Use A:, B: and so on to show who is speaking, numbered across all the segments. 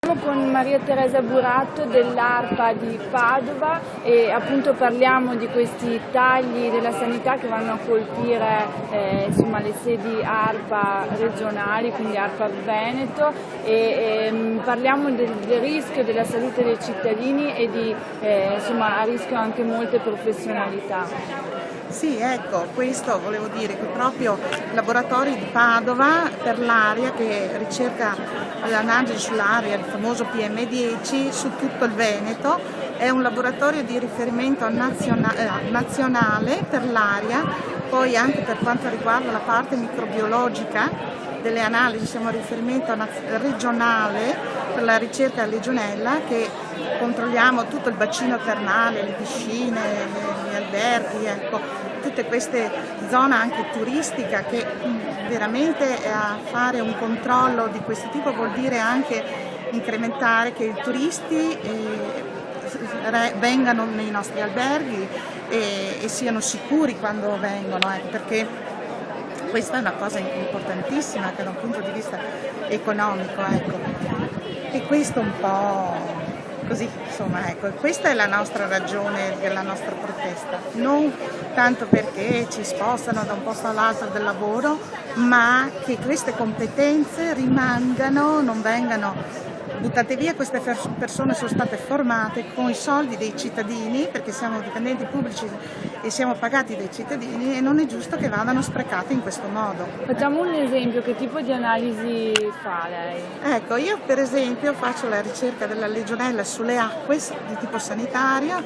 A: Siamo con Maria Teresa Buratto dell'ARPA di Padova e appunto parliamo di questi tagli della sanità che vanno a colpire le sedi ARPA regionali, quindi ARPA Veneto, e parliamo del rischio della salute dei cittadini e di a rischio anche molte professionalità.
B: Sì, ecco, questo volevo dire, che proprio i laboratori di Padova per l'aria, che ricerca l'analisi sull'aria, il famoso PM10 su tutto il Veneto, è un laboratorio di riferimento nazionale per l'aria, poi anche per quanto riguarda la parte microbiologica delle analisi siamo a riferimento regionale per la ricerca a Legionella, che controlliamo tutto il bacino termale, le piscine, gli alberghi, ecco, tutte queste zone anche turistica, che veramente a fare un controllo di questo tipo vuol dire anche incrementare che i turisti vengano nei nostri alberghi e siano sicuri quando vengono, perché questa è una cosa importantissima anche da un punto di vista economico, ecco. E questo un po' così, insomma, ecco, questa è la nostra ragione della nostra protesta, non tanto perché ci spostano da un posto all'altro del lavoro, ma che queste competenze rimangano, non vengano buttate via. Queste persone sono state formate con i soldi dei cittadini, perché siamo dipendenti pubblici e siamo pagati dai cittadini, e non è giusto che vadano sprecate in questo modo.
A: Facciamo un esempio, che tipo di analisi fa lei?
B: Ecco, io per esempio faccio la ricerca della Legionella sulle acque di tipo sanitario,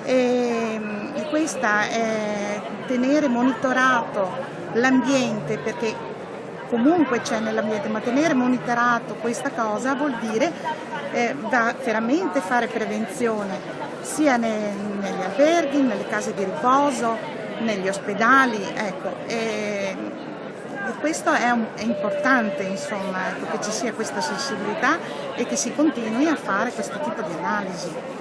B: e questa è tenere monitorato l'ambiente, perché comunque c'è nell'ambiente, ma tenere monitorato questa cosa vuol dire veramente fare prevenzione, sia negli alberghi, nelle case di riposo, negli ospedali, ecco. E questo è importante, insomma, ecco, che ci sia questa sensibilità e che si continui a fare questo tipo di analisi.